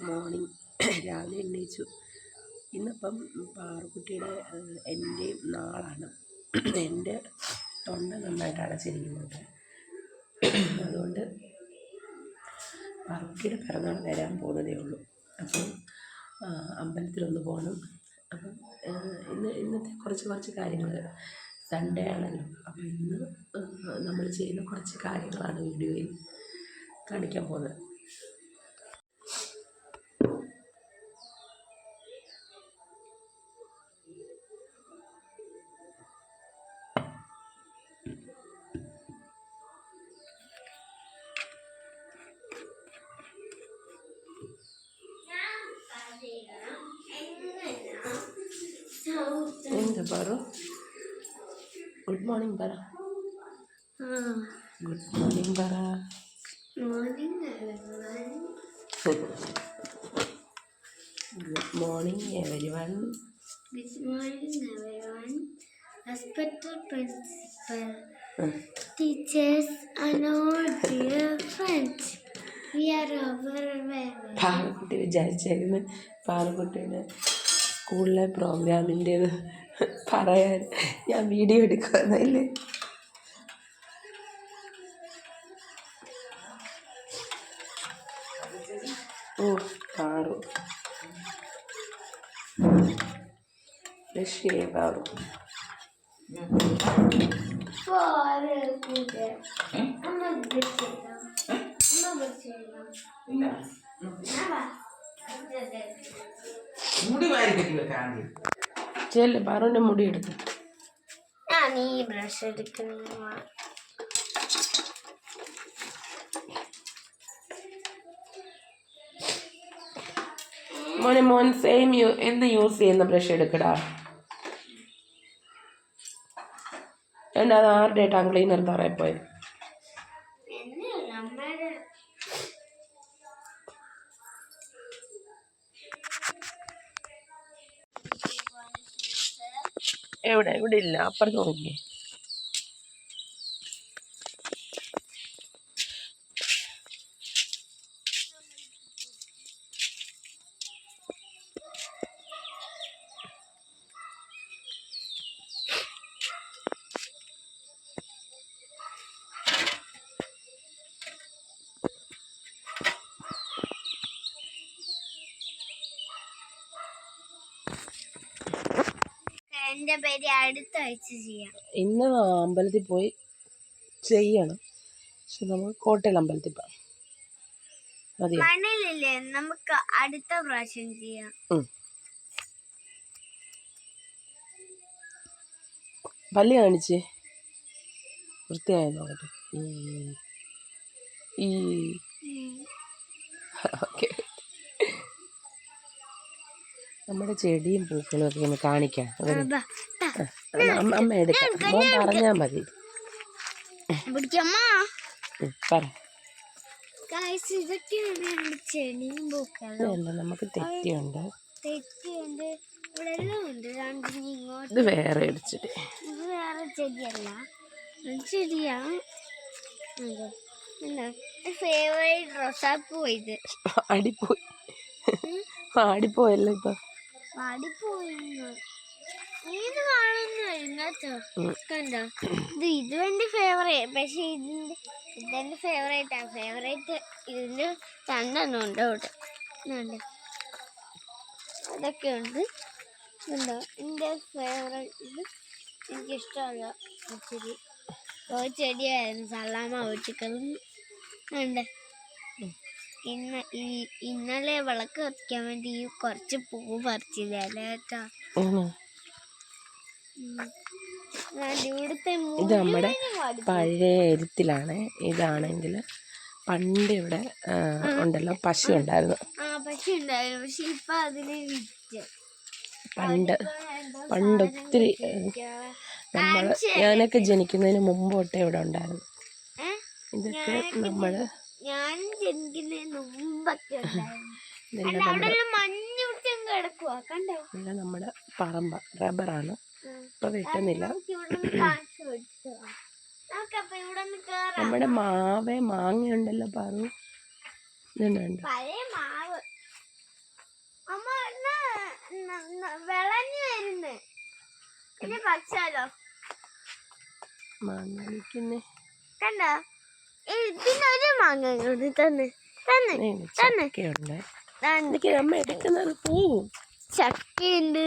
Morning രാവിലെ എണ്ണീച്ചു. ഇന്നിപ്പം പാറുക്കുട്ടിയുടെ എൻ്റെയും നാളാണ്. എൻ്റെ തൊണ്ട നന്നായിട്ട് അടച്ചിരിക്കുന്നുണ്ട്. അതുകൊണ്ട് പാറുക്കുട്ടിയുടെ പിറന്നാൾ വരാൻ പോകുന്നതേ ഉള്ളൂ. അപ്പം അമ്പലത്തിലൊന്ന് പോകണം. അപ്പം ഇന്നത്തെ കുറച്ച് കാര്യങ്ങൾ സൺഡേ ആണല്ലോ. അപ്പം ഇന്ന് നമ്മൾ ചെയ്യുന്ന കുറച്ച് കാര്യങ്ങളാണ് വീഡിയോയിൽ കാണിക്കാൻ പോകുന്നത്. എന്താ പറ? ഗുഡ് മോർണിംഗ് പറ. ഗുഡ് മോർണിംഗ് പറ. Good morning everyone. Good morning, everyone. Respected principal, teachers, and all dear friends. We are overwhelmed. Parukutty വിചാരിച്ചായിരുന്നു പാറുക്കുട്ടിയുടെ സ്കൂളിലെ പ്രോഗ്രാമിൻ്റേത് പറയാൻ ഞാൻ വീഡിയോ എടുക്കുന്നല്ലേ. ഓ പാറു രക്ഷയെ പാറു. ചെല്ല് പാറുവിൻ്റെ മുടി എടുത്തു. നീ ബ്രഷ് എടുക്കുന്ന മോൻ സെയിം എന്ത് യൂസ് ചെയ്യുന്ന ബ്രഷ് എടുക്കടാ. എൻ്റെ അത് ആരുടെ ടങ് ക്ലീനർ തറയിൽ പോയി. ഇവിടെ ഇല്ല, അപ്പുറത്ത് നോക്കി. എന്റെ പേര് അടുത്ത ആഴ്ച ചെയ്യാം. ഇന്ന് അമ്പലത്തിൽ പോയി ചെയ്യണം. പക്ഷെ നമുക്ക് കോട്ടയം അമ്പലത്തിൽ പോകാം. മണ്ണിലില്ലേ, നമുക്ക് അടുത്ത പ്രാവശ്യം ചെയ്യാം. പല്ല് കാണിച്ചേ വൃത്തിയായി നോക്കട്ടെ. ഓക്കെ, നമ്മുടെ ചെടിയും പൂക്കളും ഒക്കെ ഒന്ന് കാണിക്കാം. അമ്മ എടുക്കാം, മോൻ പറഞ്ഞാൽ മതി. പറ. നമുക്ക് തെറ്റിയുണ്ട്, ഇത് വേറെ അടിച്ചിട്ട്. ഇത് വേറെ ചെടിയല്ല, ചെടിയാ. ഫേവറേറ്റ് റോസാപ്പൂ. ഇത് ആടിപ്പോയല്ലോ ഇപ്പൊ. ഇത് കാണുന്നു കണ്ടോ. ഇത് എന്റെ ഫേവറേറ്റ്. പക്ഷെ ഇതെന്റെ ഫേവറേറ്റാ. ഫേവറേറ്റ് ഇതിന്റെ രണ്ടെണ്ണം ഉണ്ട് അവിടെ. അതൊക്കെ ഉണ്ട്. എന്താ എന്റെ ഫേവറേറ്റ്. ഇത് എനിക്കിഷ്ടമല്ല ചെടി. ചെടിയായിരുന്നു സല്ലാമ വെച്ചിക്കളും ഉണ്ട്. ഇന്നലെ വിളക്ക് കത്തിക്കാൻ വേണ്ടി കുറച്ച് പൂ പറിച്ചില്ലേ കേട്ടോ. ഇവിടുത്തെ ഇത് നമ്മുടെ പഴയ എരുത്തിലാണ്. ഇതാണെങ്കിൽ പണ്ട് ഇവിടെ ഉണ്ടല്ലോ പശു ഉണ്ടായിരുന്നു. പശു ഉണ്ടായിരുന്നു, പക്ഷെ ഇപ്പൊ അതിനെ വിറ്റ്. പണ്ട് ഒത്തിരി ഞാനൊക്കെ ജനിക്കുന്നതിന് മുമ്പ് തൊട്ടേ ഇവിടെ ഉണ്ടായിരുന്നു. ഇതൊക്കെ ഞാൻ ജനിക്കുന്നതിന് മുമ്പൊക്കെ നമ്മുടെ പറമ്പ റബ്ബറാണ്. ഇപ്പൊ വെട്ടുന്നില്ല. നമ്മുടെ മാങ്ങയുണ്ടല്ലോ പറഞ്ഞു. പഴയ മാവ് അമ്മ വിളഞ്ഞു വരുന്നേ. പിന്നെ പറിച്ചാലോ? മാങ്ങ വിളിക്കുന്നേ കണ്ടോ? ഇതിനൊരു മാങ്ങ തന്നെ ചക്കയുണ്ട്. അമ്മ എടുക്കുന്നത് പോവും. ചക്കയുണ്ട്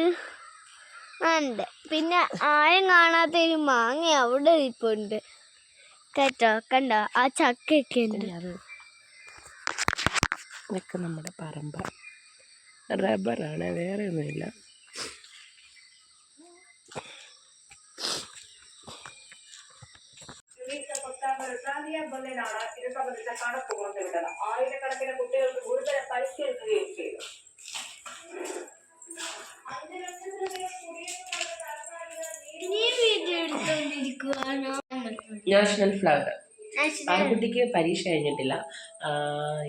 ഉണ്ട്. പിന്നെ ആരും കാണാത്ത ഒരു മാങ്ങ അവിടെ ഇരിപ്പുണ്ട് കേട്ടോ. കണ്ടോ ആ ചക്കയൊക്കെ ഉണ്ട്. ഇതൊക്കെ നമ്മുടെ പറമ്പ റബ്ബറാണ്, വേറെ ഒന്നുമില്ല. ഇത് സംബന്ധിച്ച കണക്ക് പുറത്തുവിട്ടത്. ആയിരക്കണക്കിന് കുട്ടികൾക്ക് ഗുരുതര പരിക്കേൽക്കുകയും ചെയ്തു. National flower. ആൺകുട്ടിക്ക് പരീക്ഷ കഴിഞ്ഞിട്ടില്ല.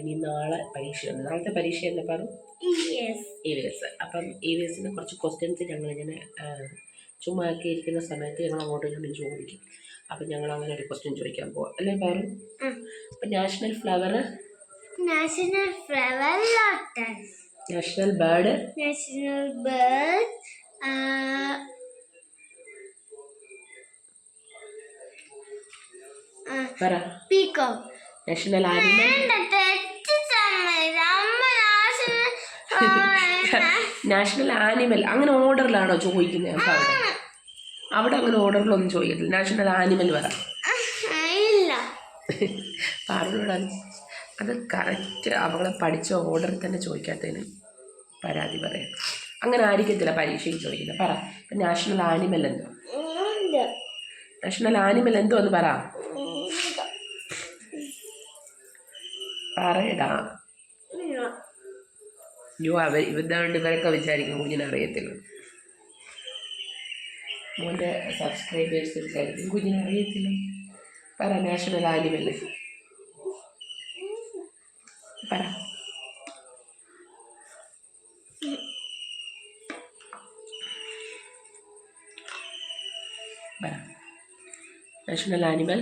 ഇനി നാളെ പരീക്ഷയുണ്ട്. നാളത്തെ പരീക്ഷ എന്താ പറഞ്ഞു? EVS. അപ്പം EVSന് കുറച്ച് ക്വസ്റ്റ്യൻസ് ഞങ്ങളിങ്ങനെ ചുമ്മാ ഒക്കെ ഇരിക്കുന്ന സമയത്ത് ഞങ്ങൾ അങ്ങോട്ടും ഇങ്ങോട്ടും ചോദിക്കും. അപ്പം ഞങ്ങൾ അങ്ങനെ ഒരു ക്വസ്റ്റ്യൻ ചോദിക്കാൻ പോവാം അല്ലേ പാറു? അപ്പം national flower lotus. National bird പറ. Peacock. National animal national animal. അങ്ങനെ ഓർഡറിലാണോ ചോദിക്കുന്നത്? അപ്പം അവിടെ അങ്ങനെ ഓർഡറിലൊന്നും ചോദിക്കത്തില്ല. നാഷണൽ ആനിമൽ പറ. പാറോടാണ് അത് കറക്റ്റ്. അവളെ പഠിച്ച ഓർഡറിൽ തന്നെ ചോദിക്കാത്തതിന് പരാതി പറയാം. അങ്ങനെ ആയിരിക്കത്തില്ല പരീക്ഷയ്ക്ക് ചോദിക്കുന്നത്. പറ നാഷണൽ ആനിമൽ എന്തോ? നാഷണൽ ആനിമൽ എന്തോ എന്ന് പറ. പറയടാ. ഇവരൊക്കെ വിചാരിക്കും കുഞ്ഞിനറിയത്തില്ല. മോൻ്റെ സബ്സ്ക്രൈബേഴ്സ് വിചാരിക്കും കുഞ്ഞിനറിയത്തില്ല. പറ നാഷണൽ ആനിമൽ പറ. നാഷണൽ ആനിമൽ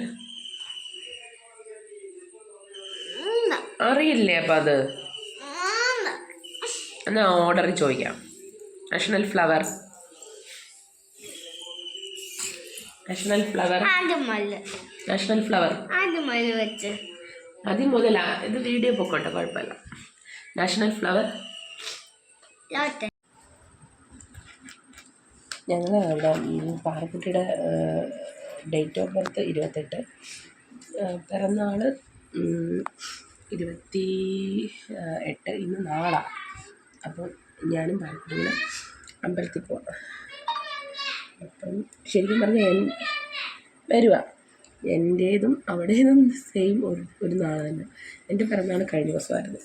അറിയില്ലേ? അപ്പം അത് എന്നാ ഓർഡറിൽ ചോദിക്കാം. National flower. National flower. National flower ആദ്യം മുതലാ. ഇത് വീഡിയോ പൊക്കോട്ടെ, കുഴപ്പമില്ല. National flower. ഞങ്ങൾ അവിടെ പാറക്കുട്ടിയുടെ ഡേറ്റ് ഓഫ് ബർത്ത് 28, പിറന്നാൾ 28. ഇന്ന് നാളാണ്. അപ്പോൾ ഞാനും പാറക്കുട്ടിയുടെ അമ്പലത്തിൽ പോവാം. അപ്പം ശരിക്കും പറഞ്ഞാൽ വരുക എൻ്റേതും അവിടേതും സെയിം ഒരു നാൾ തന്നെ. എൻ്റെ പിറന്നാൾ കഴിഞ്ഞ ദിവസമായിരുന്നു.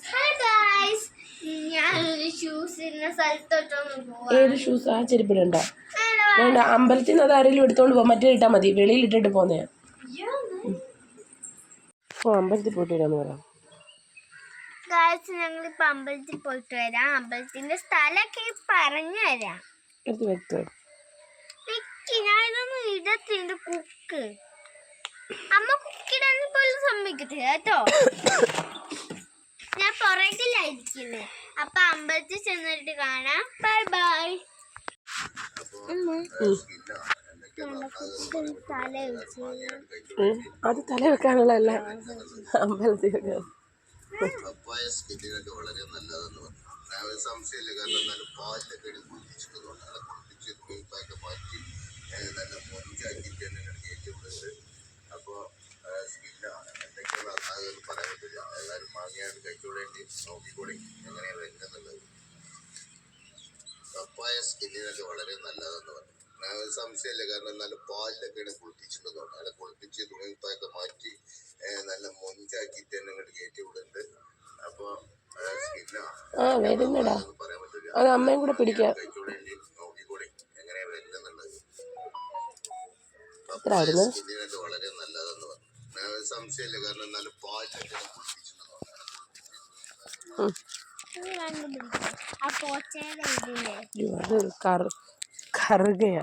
ഏത് ഷൂസ്? ആ ചെരുപ്പിലുണ്ടോ? വേണ്ട, അമ്പലത്തിൽ നിന്ന് അത് ആരെങ്കിലും എടുത്തോണ്ട് പോകും. മറ്റേ ഇട്ടാൽ മതി. വെളിയിൽ ഇട്ടിട്ട് പോന്നെയാ. അമ്പലത്തിൽ പോയിട്ട് വരാമെന്ന് പറയാം. ഞങ്ങളിപ്പോ അമ്പലത്തിൽ പോയിട്ട് വരാം. അമ്പലത്തിന്റെ സ്ഥലമൊക്കെ പറഞ്ഞു തരാം. ഞാനൊന്നും ഇടത്തിന്റെ കുക്ക് അമ്മ കുക്കിടാൻ പോലും സമ്മതിക്കത്തില്ല കേട്ടോ. ഞാൻ പുറകിലായിരിക്കുന്നേ. അപ്പൊ അമ്പലത്തിൽ ചെന്നിട്ട് കാണാം. Bye bye. അത് തല വെക്കാനുള്ളതല്ല, അമ്പലത്തിൽ വെക്കാൻ. പപ്പായ സ്കിന്നിനൊക്കെ വളരെ നല്ലതെന്ന് പറഞ്ഞു. സംശയമില്ല. കാരണം എന്നാലും പാലിലൊക്കെ കുളിപ്പിച്ചിട്ടുള്ളതുകൊണ്ട് അത് കുളിപ്പിച്ച് കൊഴുപ്പൊക്കെ മാറ്റി നല്ല മുറിച്ചാക്കിയിട്ട് തന്നെ ഏറ്റവും കൂടുതൽ. അപ്പോൾ സ്കിന്നാണ് എന്തൊക്കെയുള്ള അതൊന്നും പറയാൻ പറ്റില്ല. ഏതായാലും മാങ്ങയാണ് കഴിച്ചുകൂടേണ്ടി പപ്പായ സ്കിന്നിനൊക്കെ വളരെ നല്ലതെന്ന് പറഞ്ഞു. സംശയമില്ല, കാരണം നല്ല പാലിലൊക്കെയാണ് കുളിപ്പിച്ചിട്ടുണ്ടോ, നല്ല കുളിപ്പിച്ച് തുണിപ്പായൊക്കെ മാറ്റി നല്ല മൊഞ്ചാക്കിയിട്ട് തന്നെ ഇങ്ങോട്ട് കയറ്റി വിടുന്നുണ്ട്. അപ്പോൾ സ്കിന്നാ വരുന്നടാ, പറയാൻ പറ്റില്ല. അത് അമ്മയും കൂടെ പിടിക്കാം. കഴിച്ചുകൂടി നോക്കിക്കൂടി എങ്ങനെയാ വരുന്നുള്ളത്. എത്ര ആയിരുന്നു? സ്കിന്നിനൊക്കെ വളരെ നല്ലതെന്ന് പറഞ്ഞു. സംശയമില്ല, കാരണം നല്ല പാലിലൊക്കെയാണ് കുളിപ്പിച്ചിട്ടുണ്ടോ. ആ പോച്ചയുടെ ഇതില്ലേ അത് കറുകയാ.